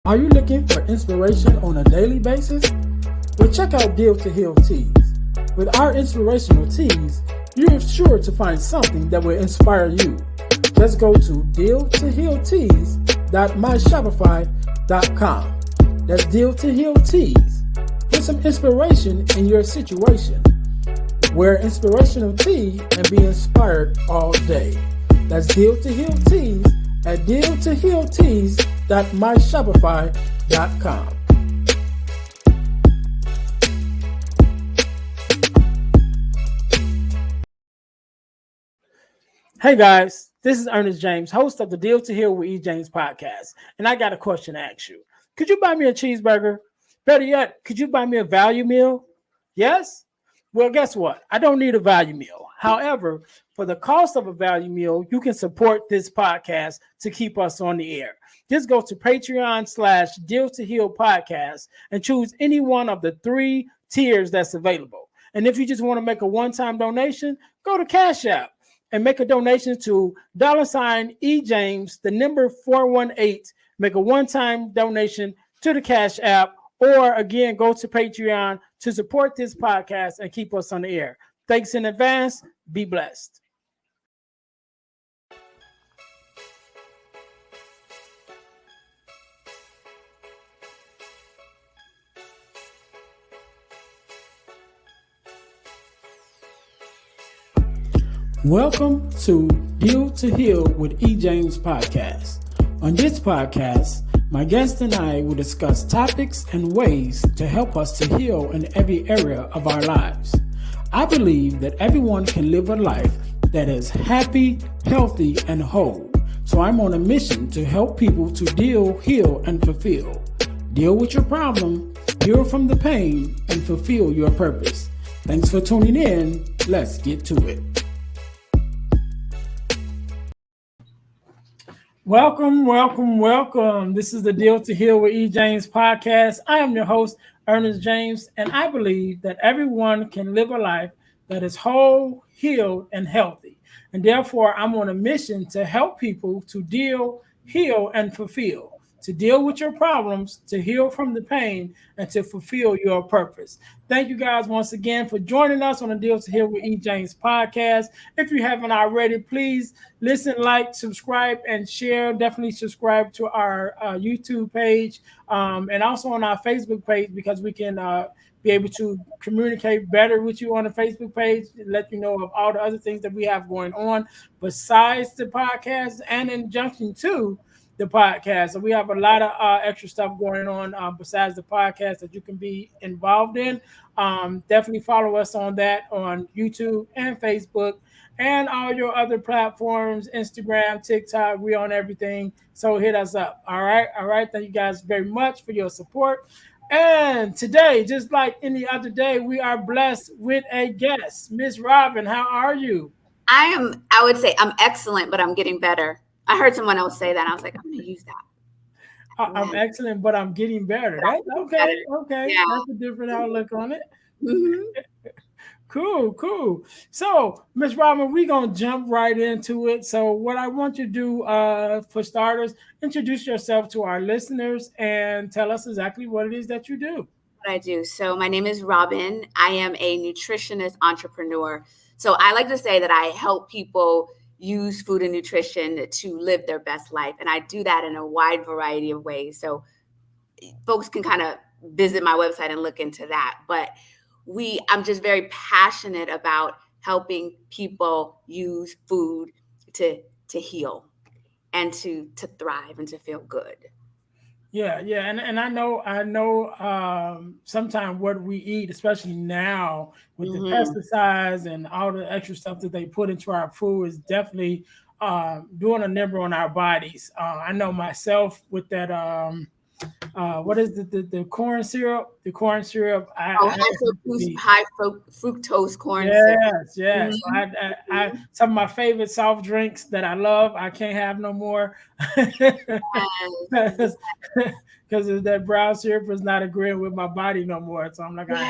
Are you looking for inspiration on a daily basis? Well, check out Deal to Heal Teas. With our inspirational teas, you're sure to find something that will inspire you. Just go to dealtohealteas.myshopify.com. That's Deal to Heal Teas. Get some inspiration in your situation. Wear inspirational tea and be inspired all day. That's Deal to Heal Teas at dealtohealteas.myshopify.com. Hey guys, this is Earnest James, host of the Deal to Heal with E. James podcast, and I got a question to ask you. Could you buy me a cheeseburger? Better yet, could you buy me a value meal? Yes? Well, guess what? I don't need a value meal. However, for the cost of a value meal, you can support this podcast to keep us on the air. Just go to Patreon/Deal to Heal podcast and choose any one of the 3 tiers that's available. And if you just want to make a one-time donation, go to Cash App and make a donation to $E James, the number 418. Make a one-time donation to the Cash App, or again, go to Patreon to support this podcast and keep us on the air. Thanks in advance. Be blessed. Welcome to Deal to Heal with E. James podcast. On this podcast, my guest and I will discuss topics and ways to help us to heal in every area of our lives. I believe that everyone can live a life that is happy, healthy, and whole. So I'm on a mission to help people to deal, heal, and fulfill. Deal with your problem, heal from the pain, and fulfill your purpose. Thanks for tuning in. Let's get to it. Welcome, welcome, welcome. This is the Deal to Heal with E. James podcast. I am your host, Earnest James, and I believe that everyone can live a life that is whole, healed, and healthy. And therefore, I'm on a mission to help people to deal, heal, and fulfill. To deal with your problems, to heal from the pain, and to fulfill your purpose. Thank you guys once again for joining us on the Deal to Heal with E. James podcast. If you haven't already, please listen, like, subscribe, and share. Definitely subscribe to our YouTube page and also on our Facebook page, because we can be able to communicate better with you on the Facebook page, let you know of all the other things that we have going on besides the podcast and in junction to the podcast. So we have a lot of extra stuff going on besides the podcast that you can be involved in. Definitely follow us on that on YouTube and Facebook and all your other platforms, Instagram, TikTok. We're on everything. So hit us up. All right. All right. Thank you guys very much for your support. And today, just like any other day, we are blessed with a guest. Miss Robin, how are you? I would say I'm excellent, but I'm getting better. I heard someone else say that. I was like, I'm going to use that. I'm excellent, but I'm getting better. Okay. Yeah. That's a different outlook on it. Mm-hmm. Cool. So, Miss Robin, we're going to jump right into it. So, what I want you to do for starters, introduce yourself to our listeners and tell us exactly what it is that you do. What I do. So, my name is Robin. I am a nutritionist entrepreneur. So, I like to say that I help people use food and nutrition to live their best life. And I do that in a wide variety of ways. So folks can kind of visit my website and look into that. But I'm just very passionate about helping people use food to heal and to thrive and to feel good. Yeah. And I know sometimes what we eat, especially now with the pesticides and all the extra stuff that they put into our food, is definitely doing a number on our bodies. I know myself with that what is the corn syrup? The corn syrup. High fructose corn syrup. Yes. I some of my favorite soft drinks that I love, I can't have no more because that brown syrup is not agreeing with my body no more. So I'm like, I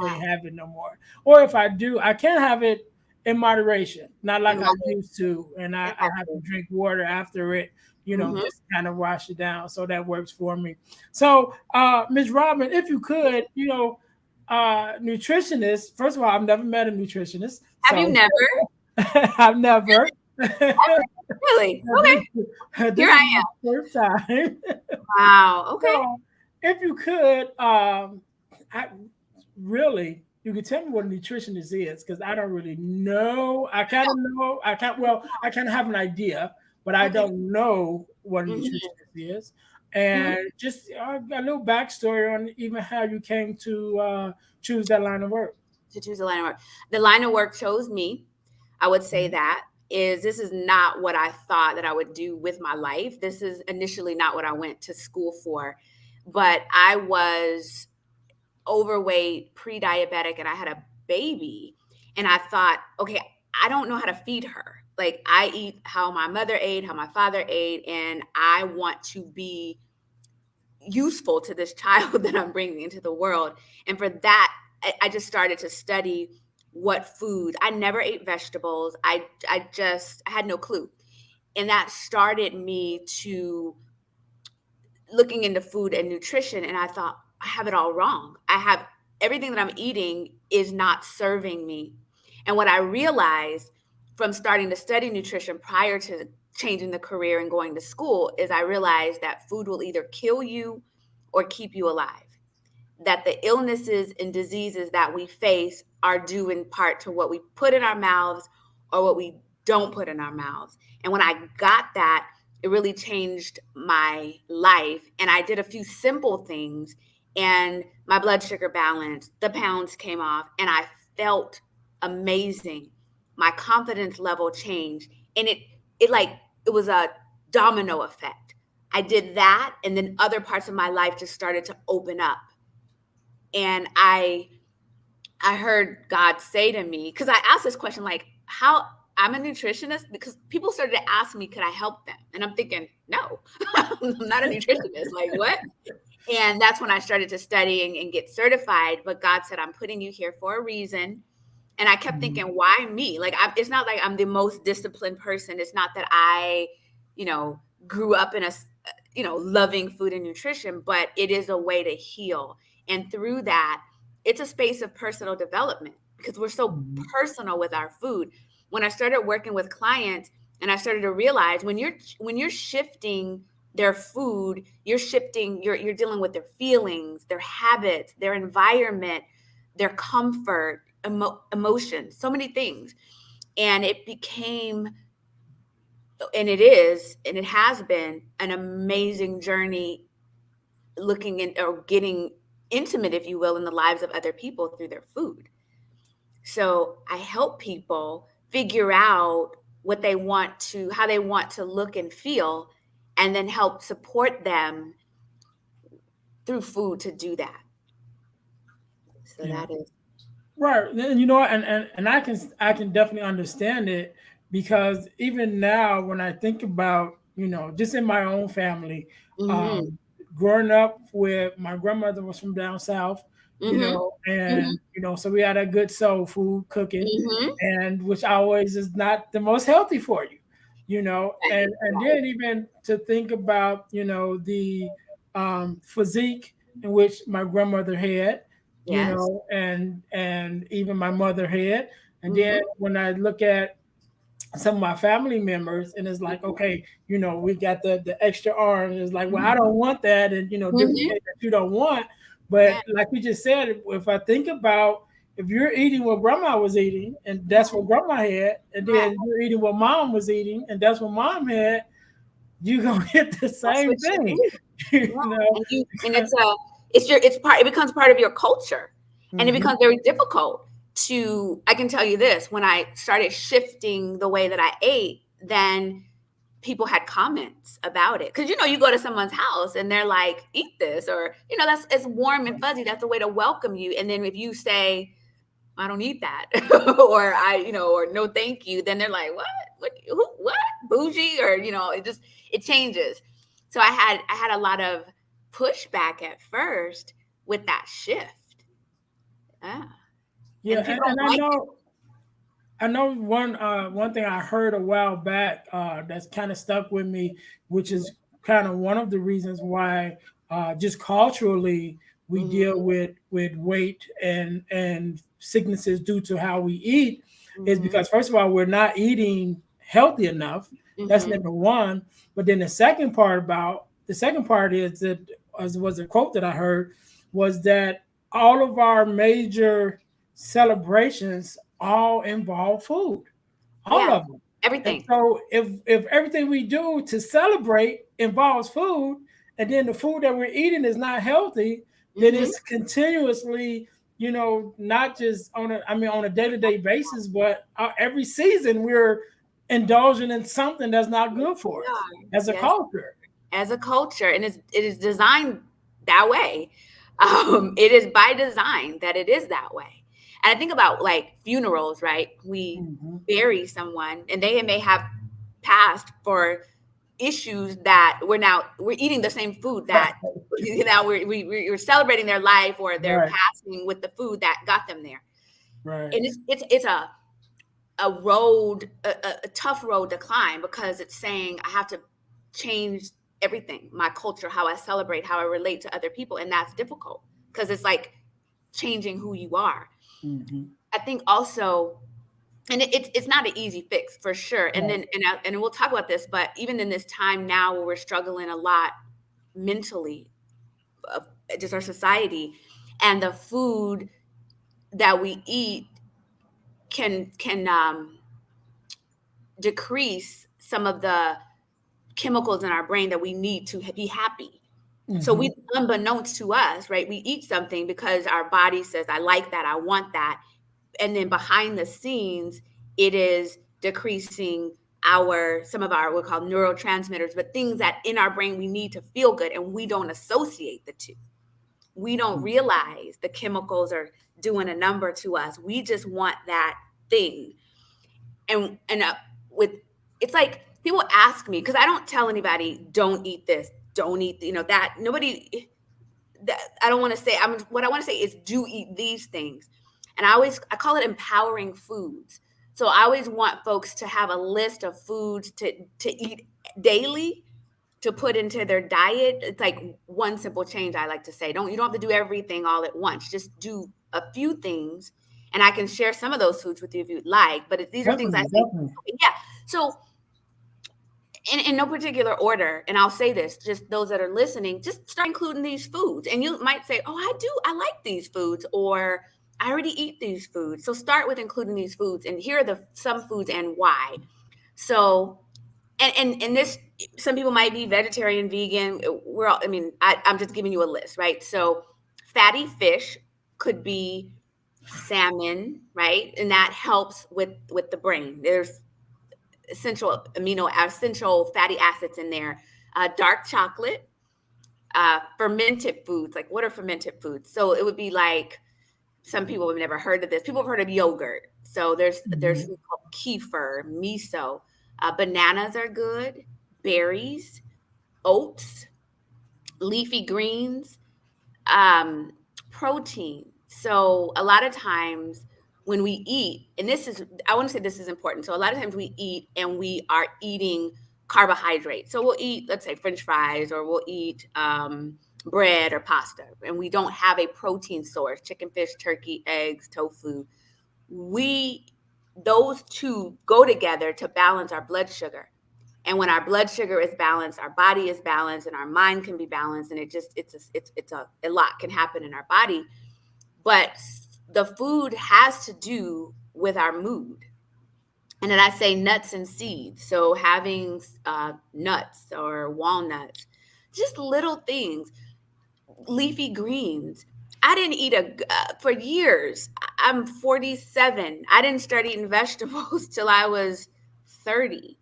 can't have it no more. Or if I do, I can't have it in moderation, not like I used to, and I have to drink water after it Mm-hmm. just kind of wash it down. So that works for me. So, Ms. Robin, if you could, nutritionist. First of all, I've never met a nutritionist, Have you so never? I've never. Really? Okay. Here This is I my am. first time. Wow. Okay. So, if you could, I really, you could tell me what a nutritionist is because I don't really know. I kind of know. I can't. Well, I kind of have an idea, but I Okay. don't know what a Mm-hmm. nutritionist is. Mm-hmm. And just a little backstory on even how you came to choose that line of work. To choose a line of work. The line of work chose me. I would say that is this is not what I thought that I would do with my life. This is initially not what I went to school for. But I was overweight, pre-diabetic, and I had a baby. And I thought, okay, I don't know how to feed her. Like I eat how my mother ate, how my father ate, and I want to be useful to this child that I'm bringing into the world. And for that, I just started to study what food. I never ate vegetables. I had no clue. And that started me to looking into food and nutrition. And I thought, I have it all wrong. I have everything that I'm eating is not serving me. And what I realized from starting to study nutrition prior to changing the career and going to school is I realized that food will either kill you or keep you alive. That the illnesses and diseases that we face are due in part to what we put in our mouths or what we don't put in our mouths. And when I got that, it really changed my life. And I did a few simple things, and my blood sugar balance, the pounds came off, and I felt amazing. My confidence level changed, and it was a domino effect. I did that, and then other parts of my life just started to open up. And I heard God say to me, because I asked this question, like, how I'm a nutritionist, because people started to ask me, could I help them? And I'm thinking, no, I'm not a nutritionist. Like, what? And that's when I started to study and get certified. But God said, I'm putting you here for a reason. And I kept thinking, why me? Like, it's not like I'm the most disciplined person. It's not that I, grew up in a, loving food and nutrition, but it is a way to heal. And through that, it's a space of personal development because we're so Mhm. personal with our food. When I started working with clients and I started to realize when you're shifting their food, you're dealing with their feelings, their habits, their environment, their comfort, emotions, so many things. And it became, and it is, and it has been an amazing journey looking in or getting intimate, if you will, in the lives of other people through their food. So I help people figure out how they want to look and feel, and then help support them through food to do that. So Yeah. that is, Right. And and I can definitely understand it because even now when I think about, just in my own family, mm-hmm, um, growing up with my grandmother was from down south, mm-hmm, mm-hmm, and so we had a good soul food cooking, mm-hmm. and which always is not the most healthy for you, Right, and right. then even to think about, the physique in which my grandmother had, Yes. and even my mother had. And then Mm-hmm, when I look at some of my family members, and it's like, mm-hmm, okay, we got the extra arms. It's like, well, I don't want that, and different mm-hmm. things that you don't want. Yeah, But like you just said, if I think about if you're eating what grandma was eating, and that's what grandma had, and right. then you're eating what mom was eating, and that's what mom had, you're gonna get the That's what same you thing, do. you Yeah, know. and it becomes part of your culture, and it Hmm. becomes very difficult to. I can tell you this: when I started shifting the way that I ate, then people had comments about it because you go to someone's house and they're like, "Eat this," or that's it's warm and fuzzy. That's a way to welcome you. And then if you say, "I don't eat that," or or "No, thank you," then they're like, What? Who? What? Bougie?" Or it changes. So I had a lot of pushback at first with that shift. Yeah. Yeah, And people and don't I like it. know. I know one thing I heard a while back that's kind of stuck with me, which is kind of one of the reasons why just culturally we deal Mm-hmm. with weight and sicknesses due to how we eat, is Mm-hmm. because first of all we're not eating healthy enough. That's Mm-hmm. number one. But then the second part is that, as was a quote that I heard, was that all of our major celebrations all involve food, all Yeah. of them. And Everything. so if everything we do to celebrate involves food, and then the food that we're eating is not healthy, then Mm-hmm. it's continuously, not just on a day-to-day basis, but every season we're indulging in something that's not good for us Yeah. as a Yes. culture. As a culture, and it is designed that way. It is by design that it is that way. And I think about like funerals, right? We Mhm. bury someone, and they may have passed for issues that we're eating the same food that we're celebrating their life, or they're Right, passing with the food that got them there. right. And it's a road, a tough road to climb, because it's saying I have to change everything, my culture, how I celebrate, how I relate to other people. And that's difficult because it's like changing who you are. Mhm. I think also, and it's not an easy fix for sure. And Right. then, and we'll talk about this, but even in this time now where we're struggling a lot mentally, of just our society, and the food that we eat can decrease some of the chemicals in our brain that we need to be happy. So we, Mhm. unbeknownst to us, right? We eat something because our body says, I like that, I want that. And then behind the scenes, it is decreasing some of our, we'll call neurotransmitters, but things that in our brain we need to feel good, and we don't associate the two. We don't Mhm. realize the chemicals are doing a number to us. We just want that thing. And with it's like people ask me, because I don't tell anybody don't eat this, don't eat, that. Nobody, that I don't want to say. What I want to say is do eat these things. And I call it empowering foods. So I always want folks to have a list of foods to eat daily, to put into their diet. It's like one simple change. I like to say, you don't have to do everything all at once. Just do a few things, and I can share some of those foods with you if you'd like. But these are things I Definitely, say, definitely. yeah. So in no particular order, and I'll say this, just those that are listening, just start including these foods. And you might say, oh, I like these foods, or I already eat these foods. So start with including these foods, and here are some foods and why. So, and this, some people might be vegetarian, vegan. I'm just giving you a list, right? So fatty fish could be salmon, right? And that helps with the brain. There's essential fatty acids in there. Dark chocolate, fermented foods. Like, what are fermented foods? So it would be like, some people have never heard of this. People have heard of yogurt. So there's Mhm. food called kefir, miso. Bananas are good. Berries, oats, leafy greens, um, protein. So a lot of times when we eat, and I want to say this is important. So a lot of times we eat and we are eating carbohydrates. So we'll eat, let's say, French fries, or we'll eat bread or pasta, and we don't have a protein source: chicken, fish, turkey, eggs, tofu. We Those two go together to balance our blood sugar. And when our blood sugar is balanced, our body is balanced, and our mind can be balanced, and a lot can happen in our body. But the food has to do with our mood. And then I say nuts and seeds. So having nuts or walnuts, just little things, leafy greens. I didn't eat for years. I'm 47. I didn't start eating vegetables till I was 30,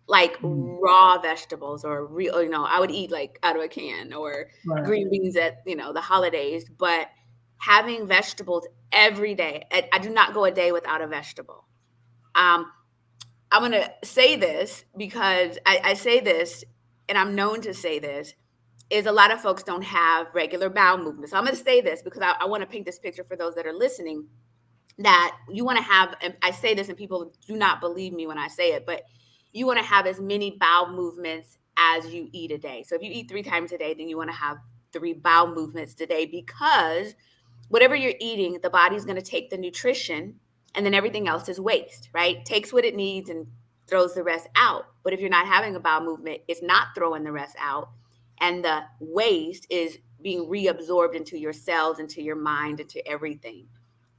like Mm. raw vegetables, or real, I would eat like out of a can, or Right. green beans at, the holidays. But having vegetables every day, I do not go a day without a vegetable. Um, I'm going to say this because I say this, and I'm known to say this, is a lot of folks don't have regular bowel movements. So I'm going to say this because I want to paint this picture for those that are listening. that you want to have, and I say this and people do not believe me when I say it, but you want to have as many bowel movements as you eat a day. So if you eat 3 times a day, then you want to have 3 bowel movements a day, because whatever you're eating, the body's going to take the nutrition and then everything else is waste, right? Takes what it needs and throws the rest out. But if you're not having a bowel movement, it's not throwing the rest out. And the waste is being reabsorbed into your cells, into your mind, into everything.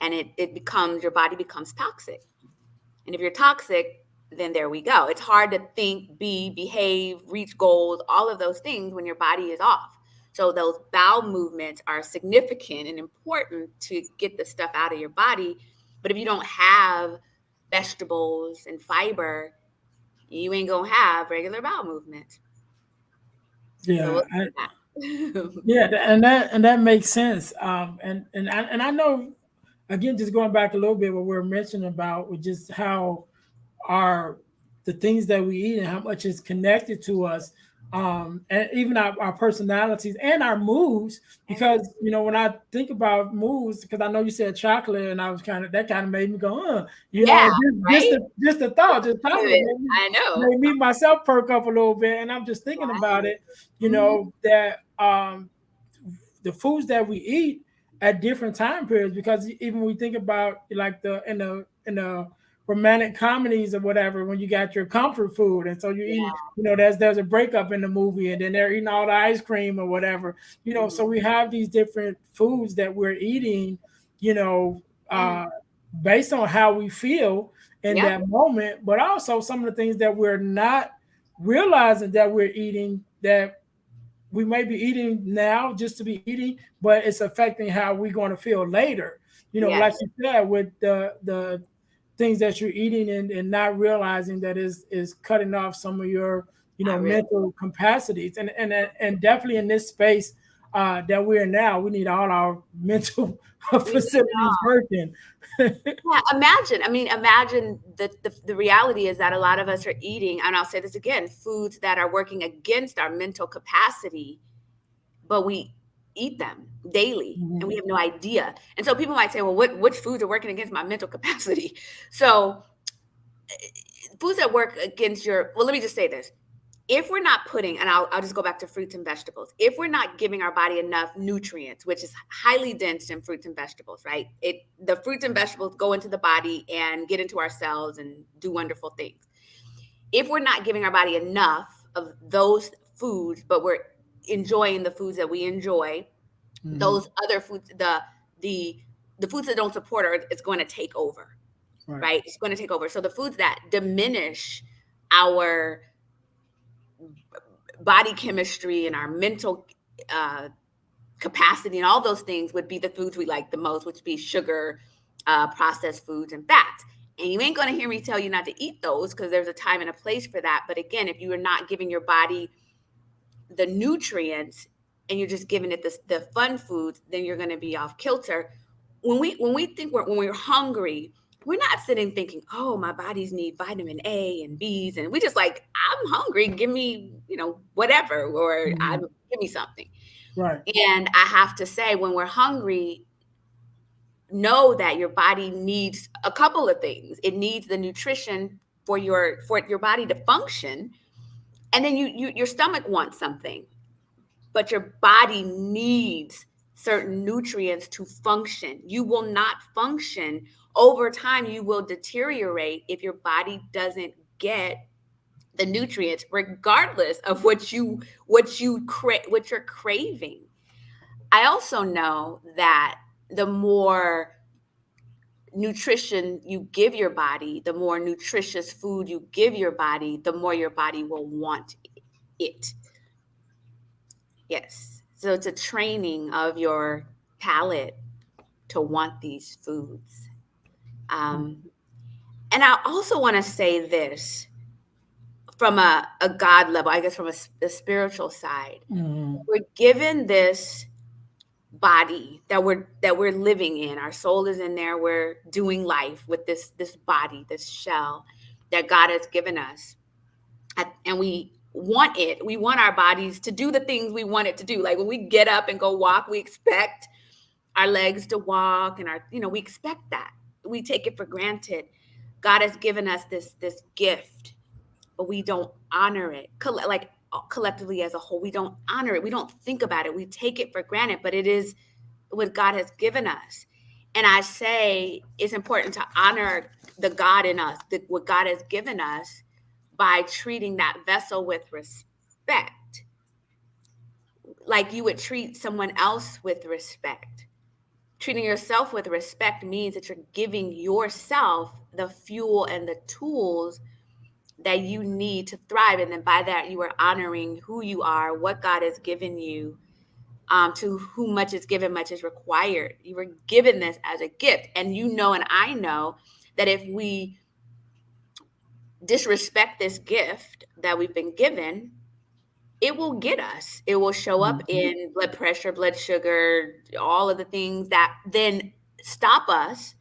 And it becomes, your body becomes toxic. And if you're toxic, then there we go. It's hard to think, be, behave, reach goals, all of those things when your body is off. So those bowel movements are significant and important to get the stuff out of your body. But if you don't have vegetables and fiber, you ain't gonna have regular bowel movements. So Yeah, we'll see that. yeah, and that makes sense. And I know, again, just going back a little bit, what we are mentioning about with just how our the things that we eat and how much is connected to us, and even our personalities and our moods. Because Everything. when I think about moods, because I know you said chocolate, and I was kind of made me go, Yeah, right? just the thought, just chocolate I know. made me myself perk up a little bit, and I'm just thinking about Right. it. Mhm. That the foods that we eat at different time periods, because even when we think about like the romantic comedies or whatever, when you got your comfort food, and so you're Yeah. eating, there's a breakup in the movie, and then they're eating all the ice cream or whatever. So Mhm. we have these different foods that we're eating, you know Yeah. uh based on how we feel in Yep. that moment, but also some of the things that we're not realizing that we're eating, that we may be eating now just to be eating, but it's affecting how we're going to feel later. Like Yes. you said, with the things that you're eating, and not realizing that is cutting off some of your I really. mental capacities, and definitely in this space that we're in now, we need all our mental We need it facilities all. working. Yeah, imagine. I mean, imagine the reality is that a lot of us are eating, and I'll say this again, foods that are working against our mental capacity, but we eat them daily and we Mhm. have no idea. And so people might say, well, which foods are working against my mental capacity? So foods that work against your, well, let me just say this. If we're not putting, and I'll just go back to fruits and vegetables, if we're not giving our body enough nutrients, which is highly dense in fruits and vegetables, right? The fruits and vegetables go into the body and get into our cells and do wonderful things. If we're not giving our body enough of those foods, but we're enjoying the foods that we enjoy, Mhm. those other foods, the the foods that don't support her, it's going to take over, Right. right? It's going to take over. So the foods that diminish our body chemistry and our mental uh, capacity and all those things would be the foods we like the most, which would be sugar, processed foods, and fats. And you ain't going to hear me tell you not to eat those, because there's a time and a place for that. But again, if you are not giving your body the nutrients and you're just giving it the fun foods, then you're going to be off kilter. When we think when we're hungry, we're not sitting thinking, oh, my bodies need vitamin A and B's, and we just like, I'm hungry, give me whatever, or Mhm. give me something. Right. And I have to say, when we're hungry, know that your body needs a couple of things. It needs the nutrition for your body to function, and then your stomach wants something, but your body needs certain nutrients to function. You will not function over time. You will deteriorate if your body doesn't get the nutrients, regardless of what you're craving. I also know that the more nutrition you give your body, the more nutritious food you give your body, the more your body will want it. Yes. So it's a training of your palate to want these foods. Um, and I also want to say this from a God level, I guess from a spiritual side. Mhm. We're given this body that we're living in. Our soul is in there. We're doing life with this body, this shell that God has given us. And we want it. We want our bodies to do the things we want it to do. Like when we get up and go walk, we expect our legs to walk, and we expect that. we take it for granted. God has given us this gift, but we don't honor it. Like collectively as a whole, we don't honor it. We don't think about it. We take it for granted, but it is what God has given us. And I say it's important to honor the God in us, what God has given us, by treating that vessel with respect, like you would treat someone else with respect. Treating yourself with respect means that you're giving yourself the fuel and the tools that you need to thrive. And then by that, you are honoring who you are, what God has given you. To whom much is given, much is required. You were given this as a gift. And you know, and I know that if we disrespect this gift that we've been given, it will get us. It will show up in blood pressure, blood sugar, all of the things that then stop us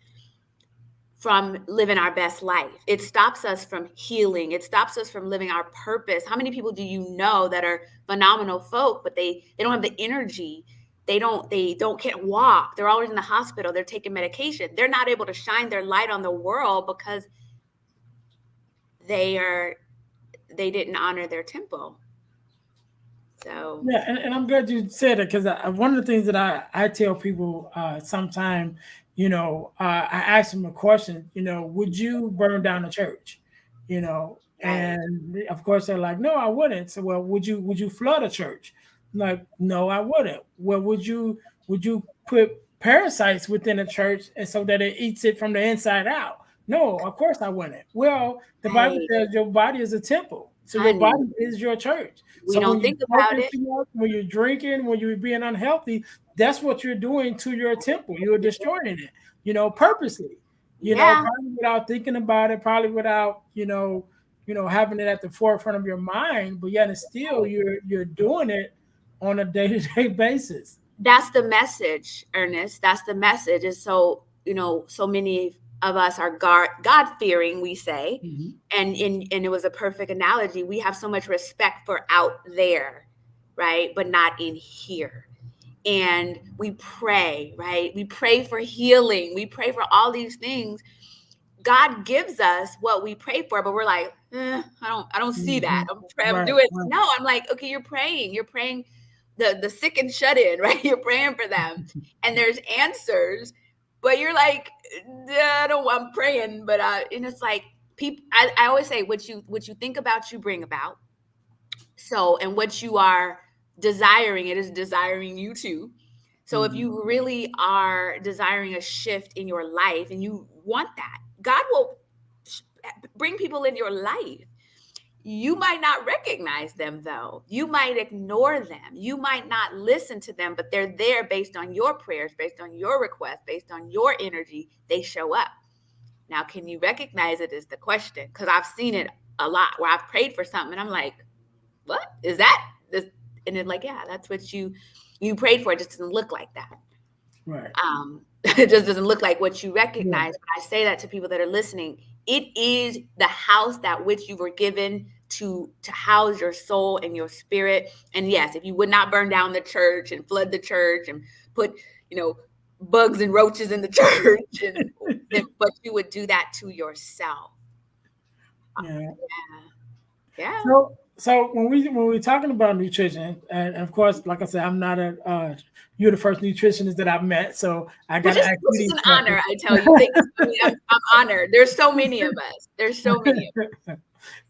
from living our best life. It stops us from healing. It stops us from living our purpose. How many people do you know that are phenomenal folk, but they don't have the energy? They can't walk. They're always in the hospital. They're taking medication. They're not able to shine their light on the world because they didn't honor their temple. So Yeah, and I'm glad you said it, because one of the things that I tell people sometime, I ask them a question, would you burn down a church? right. And of course they're like, no, I wouldn't. So, well, would you flood a church? I'm like, no, I wouldn't. Well, would you put parasites within a church and so that it eats it from the inside out? No, of course I wouldn't. Well, the Bible Right. says your body is a temple. So your Honey, body is your church. we So when don't you're think about smoking it. too much, when you're drinking, when you're being unhealthy, that's what you're doing to your temple. You're destroying it, purposely, Yeah, probably without thinking about it, probably without, having it at the forefront of your mind, but yet and still you're doing it on a day-to-day basis. that's the message, Ernest. That's the message. And so, so many of us are God fearing, we say, Mhm. and it was a perfect analogy. We have so much respect for out there, right? But not in here. And we pray, right? We pray for healing. We pray for all these things. God gives us what we pray for, but we're like, I don't see that. Mhm. I'm Right, doing. right. No, I'm like, okay, you're praying the sick and shut in, right? You're praying for them, and there's answers, but you're like, I don't. I'm praying, but and it's like people. I always say, what you think about, you bring about. So, and what you are desiring, it is desiring you too. So, if Mhm. you really are desiring a shift in your life and you want that, God will bring people in your life. You might not recognize them though. You might ignore them. You might not listen to them, but they're there based on your prayers, based on your requests, based on your energy. They show up. Now, can you recognize it is the question? Because I've seen it a lot where I've prayed for something and I'm like, what is that? This, and then like, yeah, that's what you prayed for. It just doesn't look like that. Right. It just doesn't look like what you Yeah. recognize. But I say that to people that are listening. It is the house that which you were given to house your soul and your spirit. And yes, if you would not burn down the church and flood the church and put, you know, bugs and roaches in the church, and then but you would do that to yourself. Yeah. Yeah. Yeah. So when we're talking about nutrition, and of course, like I said, I'm not you're the first nutritionist that I've met, so I got Which to is ask you which is these an honor, questions. I tell you. Thank you. I mean, I'm honored. There's so many of us. There's so many of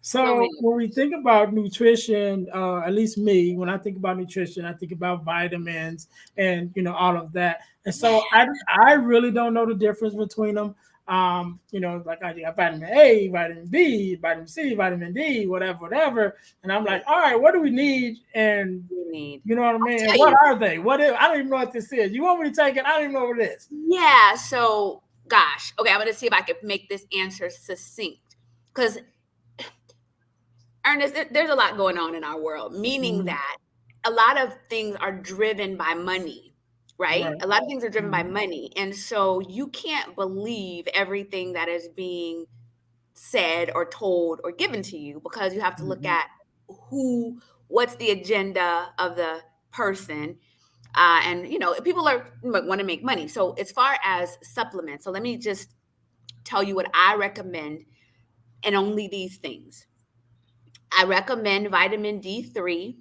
so So many of when we think about nutrition, at least me, when I think about nutrition, I think about vitamins and all of that. And yeah. so I really don't know the difference between them. Like I got vitamin A, vitamin B, vitamin C, vitamin D, whatever, whatever. And I'm like, Right. all right, what do we need? And You need. you know what I mean? And Tell what you. are they? I don't even know what this is. You want me to take it? I don't even know what it is. Yeah. So gosh. Okay, I'm gonna see if I could make this answer succinct. Because Ernest, there's a lot going on in our world, meaning Mhm. that a lot of things are driven by money, right? Right. A lot of things are driven by Mhm. money. And so you can't believe everything that is being said or told or given to you, because you have to look Mhm. at what's the agenda of the person. And people want to make money. So as far as supplements, so let me just tell you what I recommend, and only these things. I recommend vitamin D3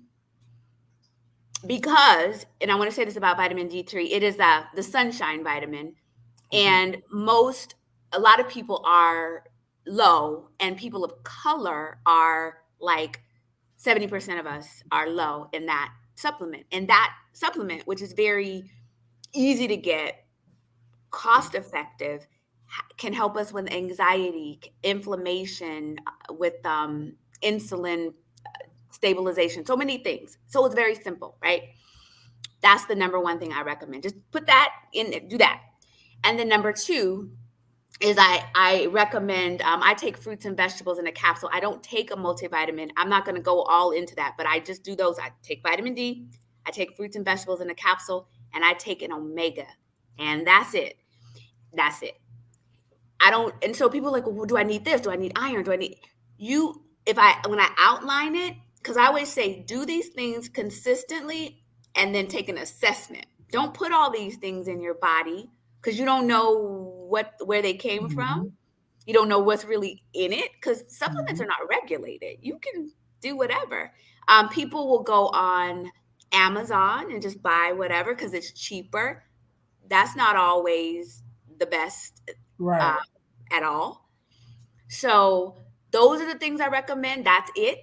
because, and I want to say this about vitamin D3, it is the sunshine vitamin. And a lot of people are low, and people of color are like 70% of us are low in that supplement. And that supplement, which is very easy to get, cost effective, can help us with anxiety, inflammation, with insulin stabilization, so many things. So it's very simple, right? That's the number one thing I recommend. Just put that in, do that. And then number two is I recommend, I take fruits and vegetables in a capsule. I don't take a multivitamin. I'm not going to go all into that, but I just do those. I take vitamin D, I take fruits and vegetables in a capsule, and I take an omega. And that's it. That's it. And so people are like, well, do I need this? Do I need iron? When I outline it, because I always say, do these things consistently and then take an assessment. Don't put all these things in your body because you don't know where they came from. You don't know what's really in it, because supplements are not regulated. You can do whatever. People will go on Amazon and just buy whatever because it's cheaper. That's not always the best at all. So those are the things I recommend. That's it.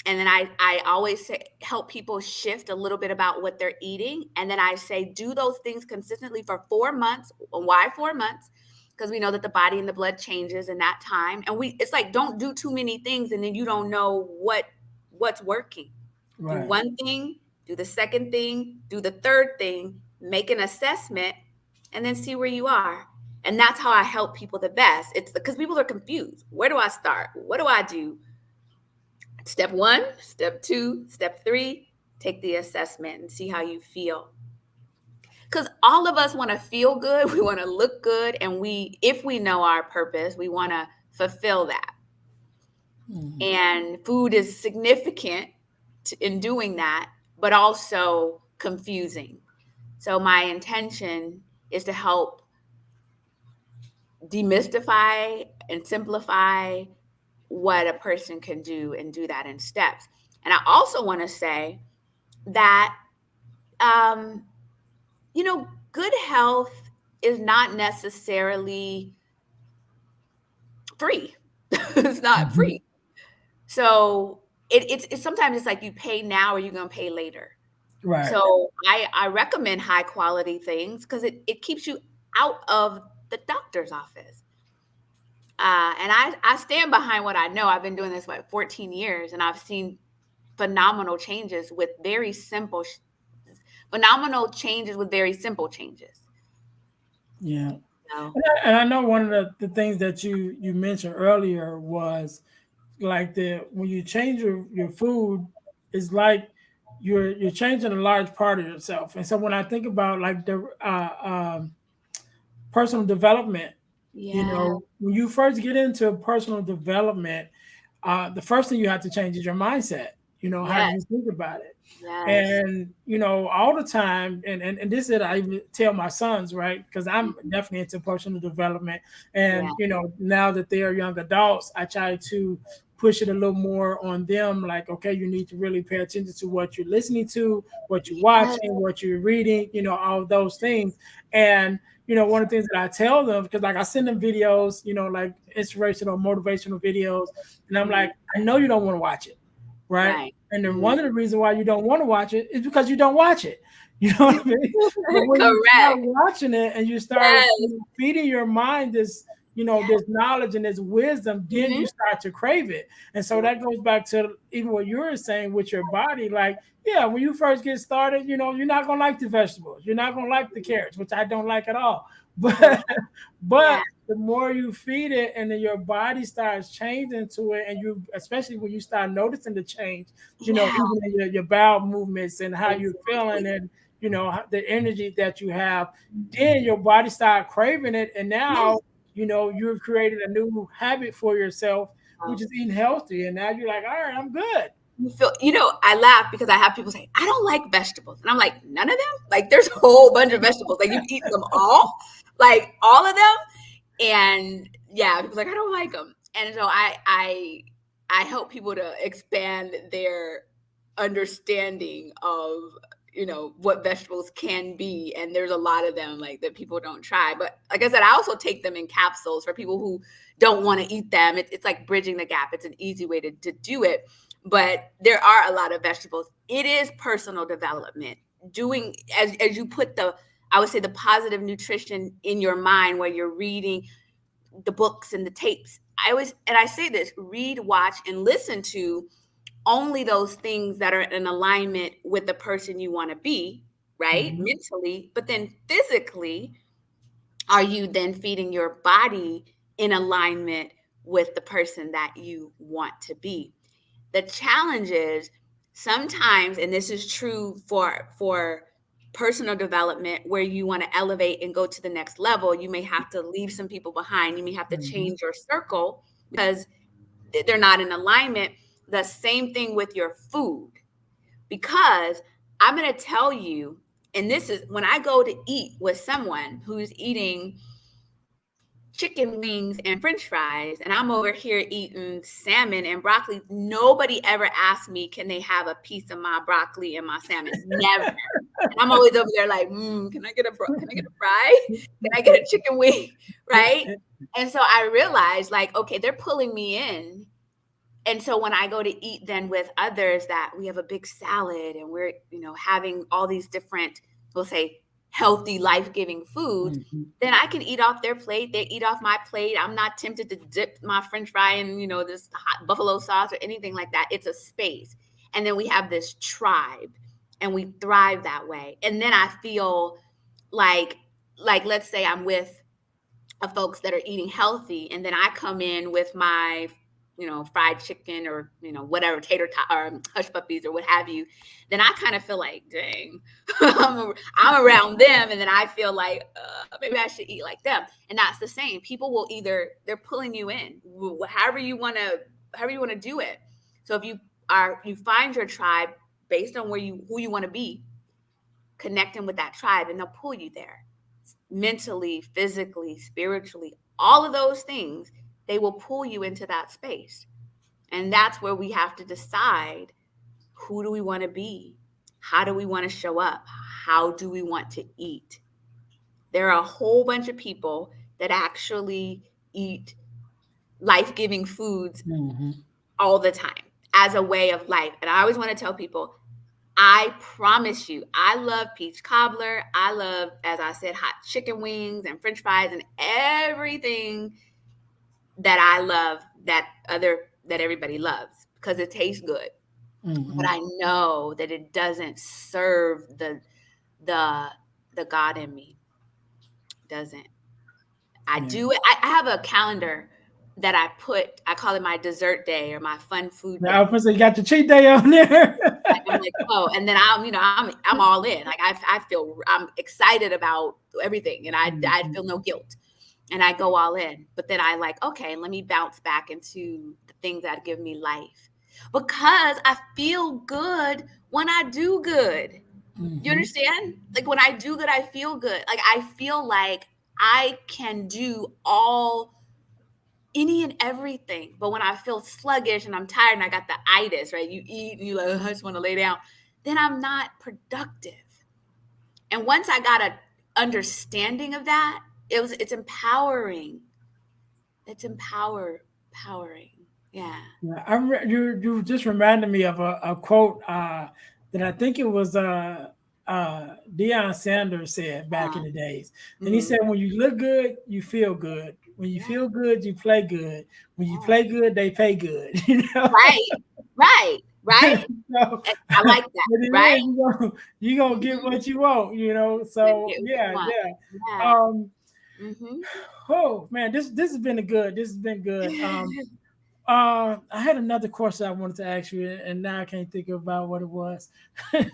And then I always help people shift a little bit about what they're eating. And then I say, do those things consistently for 4 months. Why 4 months? Because we know that the body and the blood changes in that time. And it's like, don't do too many things and then you don't know what's working. Do one thing, do the second thing, do the third thing, make an assessment, and then see where you are. And that's how I help people the best. It's because people are confused. Where do I start? What do I do? Step 1, step 2, step 3, take the assessment and see how you feel. Because all of us want to feel good. We want to look good. And if we know our purpose, we want to fulfill that. And food is significant in doing that, but also confusing. So my intention is to help demystify and simplify what a person can do and do that in steps. And I also want to say that, good health is not necessarily free. It's not free. So it's sometimes it's like you pay now or you're going to pay later. Right. So I recommend high quality things because it keeps you out of the doctor's office. And I stand behind what I know. I've been doing this 14 years, and I've seen phenomenal changes with very simple changes. Yeah. And I know one of the things that you mentioned earlier was like when you change your food, is like you're changing a large part of yourself. And so when I think about like the personal development, when you first get into personal development, the first thing you have to change is your mindset. How do you think about it? And all the time, and this is I even tell my sons, right? Because I'm definitely into personal development, and now that they are young adults, I try to push it a little more on them. Like, okay, you need to really pay attention to what you're listening to, what you're watching, what you're reading, all of those things. And one of the things that I tell them, because like I send them videos, like inspirational, motivational videos, and I'm like, I know you don't want to watch it. Right. And then one of the reasons why you don't want to watch it is because you don't watch it. You know what I mean? But when you start watching it and you start feeding your mind this, this knowledge and this wisdom, then you start to crave it. And so that goes back to even what you were saying with your body. Like, when you first get started, you're not going to like the vegetables. You're not going to like the carrots, which I don't like at all. But the more you feed it and then your body starts changing to it, and especially when you start noticing the change, even in your bowel movements and how you're feeling and, the energy that you have, then your body start craving it. And now, you've created a new habit for yourself, which is eating healthy. And now you're like, all right, I'm good. I laugh because I have people say, I don't like vegetables. And I'm like, none of them? Like, there's a whole bunch of vegetables. Like, you eat them all? Like, all of them? And yeah, people's like, I don't like them. And so I help people to expand their understanding of, you know, what vegetables can be. And there's a lot of them like that people don't try. But like I said, I also take them in capsules for people who don't want to eat them. It's like bridging the gap. It's an easy way to do it. But there are a lot of vegetables. It is personal development. Doing as you put the, I would say, the positive nutrition in your mind where you're reading the books and the tapes. I always, and I say this, read, watch, and listen to only those things that are in alignment with the person you want to be, right? Mhm. Mentally, but then physically, are you then feeding your body in alignment with the person that you want to be? The challenge is sometimes, and this is true for personal development, where you want to elevate and go to the next level, you may have to leave some people behind. You may have to Mhm. change your circle because they're not in alignment. The same thing with your food, because I'm going to tell you, and this is when I go to eat with someone who's eating chicken wings and french fries, and I'm over here eating salmon and broccoli. Nobody ever asked me, can they have a piece of my broccoli and my salmon? Never. And I'm always over there like, can I get can I get a fry? Can I get a chicken wing? Right? And so I realized like, okay, they're pulling me in. And so when I go to eat then with others, that we have a big salad and we're, you know, having all these different, we'll say, healthy, life-giving foods, Mhm. then I can eat off their plate. They eat off my plate. I'm not tempted to dip my french fry in, you know, this hot buffalo sauce or anything like that. It's a space. And then we have this tribe and we thrive that way. And then I feel like let's say I'm with folks that are eating healthy, and then I come in with my, you know, fried chicken or, you know, whatever, tater tot or hush puppies or what have you, then I kind of feel like, dang, I'm around them, and then I feel like maybe I should eat like them. And that's the same. People will either, they're pulling you in, however you want to do it. So if you find your tribe based on who you want to be, connecting with that tribe, and they'll pull you there mentally, physically, spiritually, all of those things, they will pull you into that space. And that's where we have to decide, who do we want to be? How do we want to show up? How do we want to eat? There are a whole bunch of people that actually eat life giving foods Mhm. all the time as a way of life. And I always want to tell people, I promise you, I love peach cobbler. I love, as I said, hot chicken wings and french fries and everything that I love that everybody loves because it tastes good. But Mhm. I know that it doesn't serve the the God in me. Doesn't. I Yeah. do it. I have a calendar that I call it my dessert day or my fun food Now, I day. was you got your cheat day on there. I'm like, oh, and then I'm all in. Like I feel I'm excited about everything, and I Mhm. feel no guilt, and I go all in. But then I like, okay, let me bounce back into the things that give me life, because I feel good when I do good. You Mhm. understand? Like when I do good, I feel good. Like I feel like I can do all any and everything. But when I feel sluggish and I'm tired and I got the itis, right? You eat and you like, "Ugh, I just want to lay down," then I'm not productive. And once I got a understanding of that, it's empowering. It's empowering. Yeah. Yeah, you just reminded me of a quote that I think it was Deion Sanders said back in Uh, the days, and he mhm. said, "When you look good, you feel good. When you Yeah. feel good, you play good. When you Yeah. play good, they pay good." You know. Right. Right. Right. So, And I like that. but in the Right. end, you gonna get Hmm. what you want. You know. And So get what you yeah, want. yeah. Yeah. Um. Hmm. Oh man, this has been a good. This has been good. I had another question I wanted to ask you, and now I can't think about what it was. I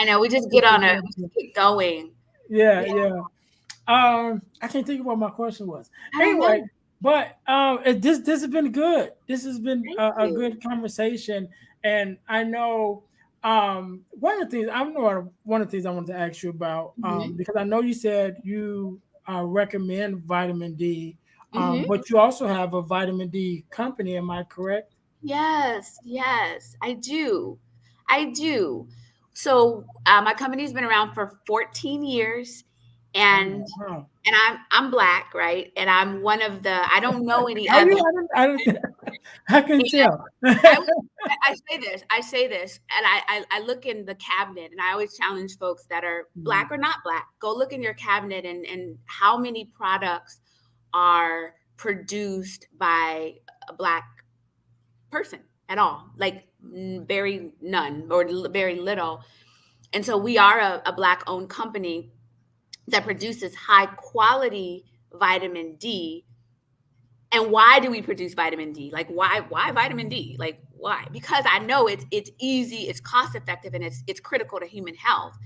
know. We just get on it. We just get going. Yeah, Yeah. yeah. I can't think of what my question was. I don't know. Anyway, but this has been good. This has been Thank a you. good conversation, and I know one of the things I wanted to ask you about Hmm. because I know you said you recommend vitamin D, Hmm. but you also have a vitamin D company. Am I correct? Yes, yes, I do. I do. So my company's been around for 14 years, Oh, and wow. I'm black, right? And I'm one of the I don't know any Are other. you? I don't, I can tell. I would I say this, and I look in the cabinet, and I always challenge folks that are black or not black, go look in your cabinet and how many products are produced by a black person at all, like very none or very little. And so we are a black owned company that produces high quality vitamin D. And why do we produce vitamin D? Like why vitamin D? Like why? Because I know it's easy, it's cost effective, and it's critical to human health.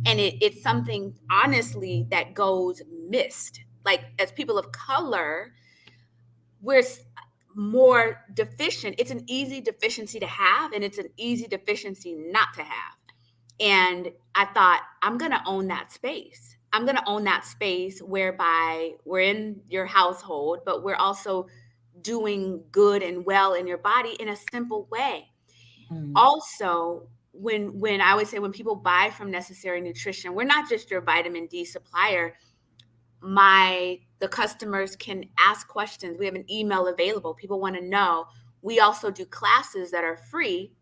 And it's something honestly that goes missed. Like as people of color, we're more deficient. It's an easy deficiency to have, and it's an easy deficiency not to have. And I thought, I'm going to own that space. I'm going to own that space whereby we're in your household, but we're also doing good and well in your body in a simple way. Mm, Also, when I would say when people buy from Necessary Nutrition, we're not just your vitamin D supplier. The customers can ask questions. We have an email available. People want to know. We also do classes that are free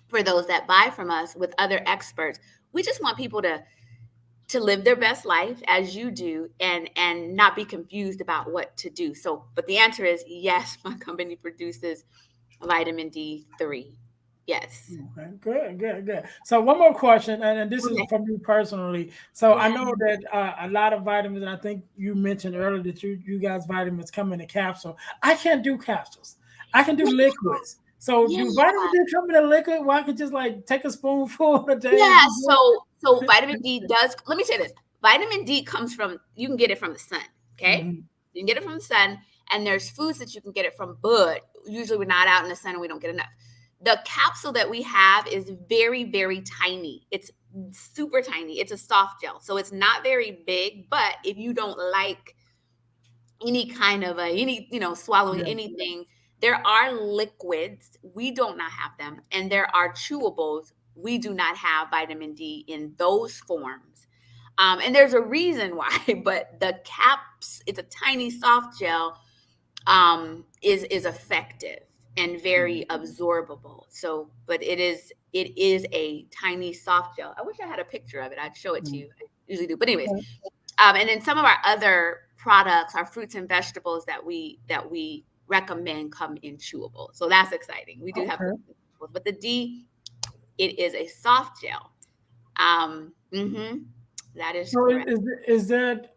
for those that buy from us with other experts. We just want people to live their best life as you do, and not be confused about what to do. So, but the answer is yes, my company produces vitamin D3. Yes. okay, good, good, good. So one more question, and this is Okay. for me personally. So I Yeah. know that a lot of vitamins, and I think you mentioned earlier that you guys vitamins come in a capsule. I can't do capsules. I can do Yeah. liquids. So Yeah. do vitamin D come in a liquid where I can just like take a spoonful a day and Yeah. be So good? vitamin D does, let me say this. Vitamin D comes from, you can get it from the sun. Okay. Mhm. You can get it from the sun, and there's foods that you can get it from, but usually we're not out in the sun and we don't get enough. The capsule that we have is very, very tiny. It's super tiny. It's a soft gel. So it's not very big, but if you don't like any kind of swallowing Yeah. anything, there are liquids. We do not have them. And there are chewables. We do not have vitamin D in those forms. And there's a reason why, but the caps, it's a tiny soft gel, is effective and Mm. very absorbable. So, but it is a tiny soft gel. I wish I had a picture of it. I'd show it to Mm. you. I usually do. But anyways, Okay. and then some of our other products, our fruits and vegetables that we recommend come in chewable. So that's exciting. We do have Okay. fruits and vegetables, but the D, it is a soft gel. Mm-hmm, that is So correct. is that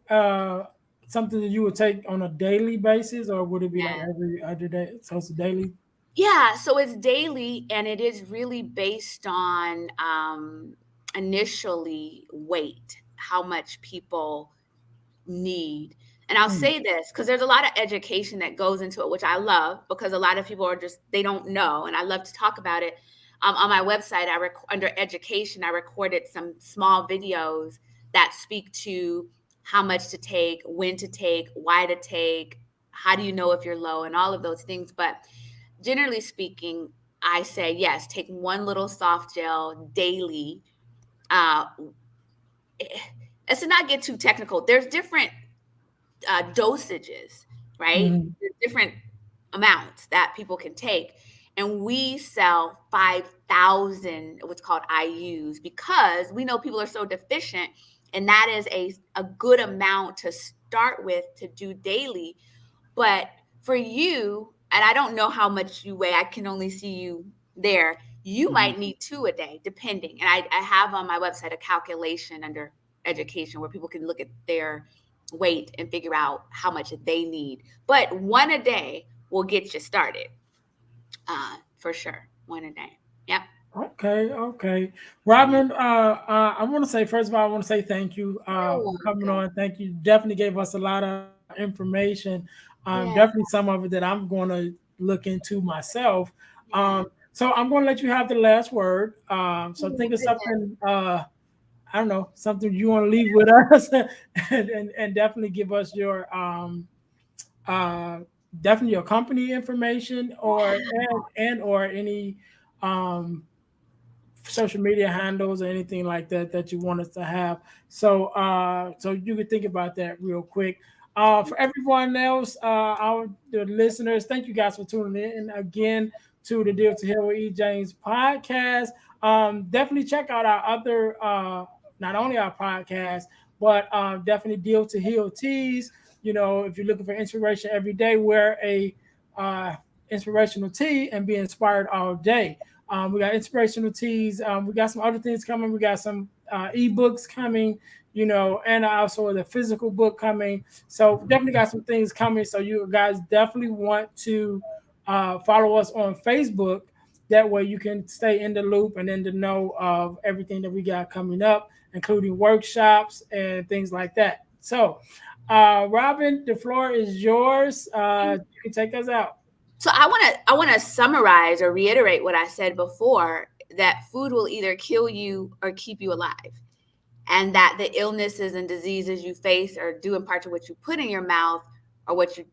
something that you would take on a daily basis, or would it be like Yeah. every other day? So it's a daily. Yeah, so it's daily, and it is really based on initially weight, how much people need. And I'll Mm. say this because there's a lot of education that goes into it, which I love, because a lot of people are just, they don't know. And I love to talk about it. On my website, under education, I recorded some small videos that speak to how much to take, when to take, why to take, how do you know if you're low, and all of those things. But generally speaking, I say yes, take one little soft gel daily. Uh, let's not get too technical. There's different dosages, right? Mhm. There's different amounts that people can take. And we sell 5,000 what's called IUs, because we know people are so deficient. And that is a good amount to start with to do daily. But for you, and I don't know how much you weigh, I can only see you there. You Mhm. might need two a day, depending. And I have on my website a calculation under education where people can look at their weight and figure out how much they need. But one a day will get you started, for sure. One a day. Yep. Okay, okay. Yeah. Robin, I want to say, first of all, I want to say thank you You're for coming welcome. on. Thank you. Definitely gave us a lot of information. Yeah. Definitely some of it that I'm going to look into myself. Yeah. So I'm going to let you have the last word. So Oh my think of goodness. something I don't know, something you want to leave with us, and definitely give us your uh, definitely your company information, or or any um, social media handles or anything like that that you want us to have. So you can think about that real quick. For everyone else, our the listeners, thank you guys for tuning in again to the Deal to Heal with E. James podcast. Definitely check out our other, not only our podcast, but definitely Deal to Heal tees. You know, if you're looking for inspiration every day, wear a uh, inspirational tee and be inspired all day. We got inspirational teas. We got some other things coming. We got some ebooks coming, you know, and also the physical book coming. So definitely got some things coming. So you guys definitely want to follow us on Facebook. That way you can stay in the loop and in the know of everything that we got coming up, including workshops and things like that. So, Robin, the floor is yours. You can take us out. So I want to summarize or reiterate what I said before, that food will either kill you or keep you alive. And that the illnesses and diseases you face are due in part to what you put in your mouth or what you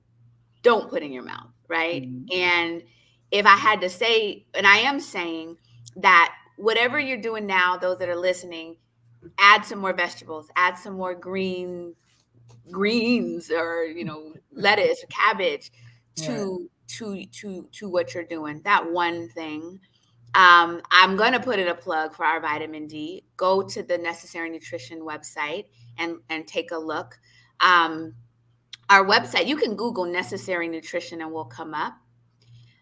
don't put in your mouth, right? Mm-hmm. And if I had to say, and I am saying that whatever you're doing now, those that are listening, add some more vegetables, add some more greens, or, you know, lettuce or cabbage to what you're doing. That one thing. I'm going to put in a plug for our vitamin D. Go to the Necessary Nutrition website and take a look. Our website, you can Google Necessary Nutrition and we'll come up.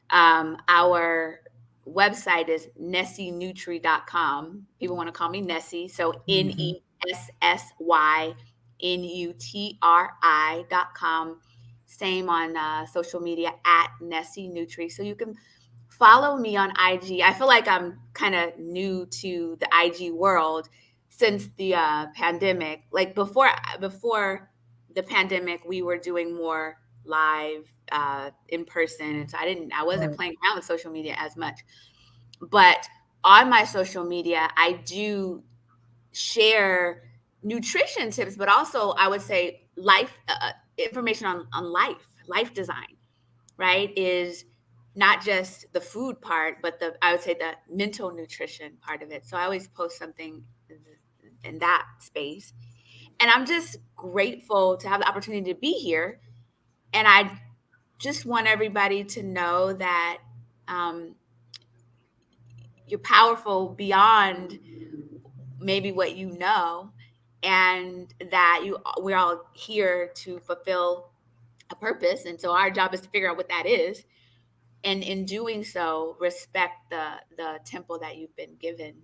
Our website is nessynutri.com. People want to call me Nessie. So NESSYNUTRI.com. Same on social media at Nessie Nutri. So you can follow me on IG. I feel like I'm kind of new to the IG world since the pandemic. Like before the pandemic, we were doing more live in person, and so I wasn't playing around with social media as much. But on my social media, I do share nutrition tips, but also I would say life information on life design, right? Is not just the food part, but I would say the mental nutrition part of it. So I always post something in that space. And I'm just grateful to have the opportunity to be here. And I just want everybody to know that you're powerful beyond maybe what you know, and that we're all here to fulfill a purpose. And so our job is to figure out what that is. And in doing so, respect the temple that you've been given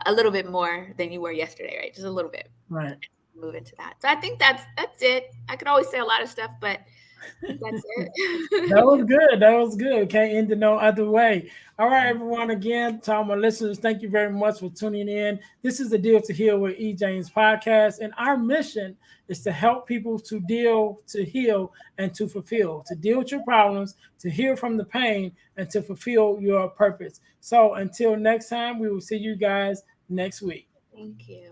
a little bit more than you were yesterday, right? Just a little bit. Right. Move into that. So I think that's it. I could always say a lot of stuff, but that's it. That was good. That was good. Can't end it no other way. All right, everyone. Again, to all my listeners, thank you very much for tuning in. This is the Deal to Heal with E. James podcast, and our mission is to help people to deal, to heal, and to fulfill, to deal with your problems, to heal from the pain, and to fulfill your purpose. So until next time, we will see you guys next week. Thank you.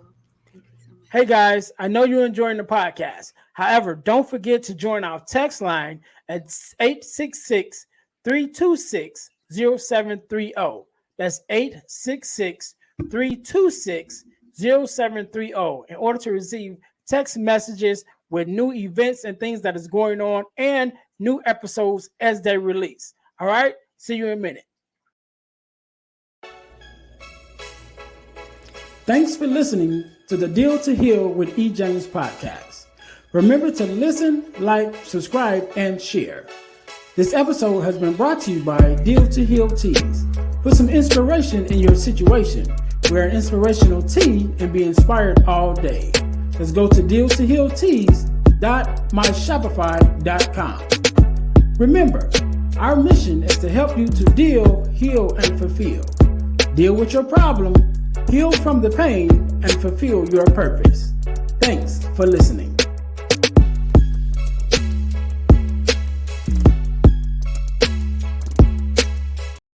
Hey guys, I know you're enjoying the podcast. However, don't forget to join our text line at 866-326-0730. That's 866-326-0730 in order to receive text messages with new events and things that is going on and new episodes as they release. All right, see you in a minute. Thanks for listening to the Deal to Heal with E. James podcast. Remember to listen, like, subscribe, and share. This episode has been brought to you by Deal to Heal Teas. Put some inspiration in your situation. Wear an inspirational tea and be inspired all day. Let's go to dealtohealteas.myshopify.com. Remember, our mission is to help you to deal, heal, and fulfill. Deal with your problem, heal from the pain, and fulfill your purpose. Thanks for listening.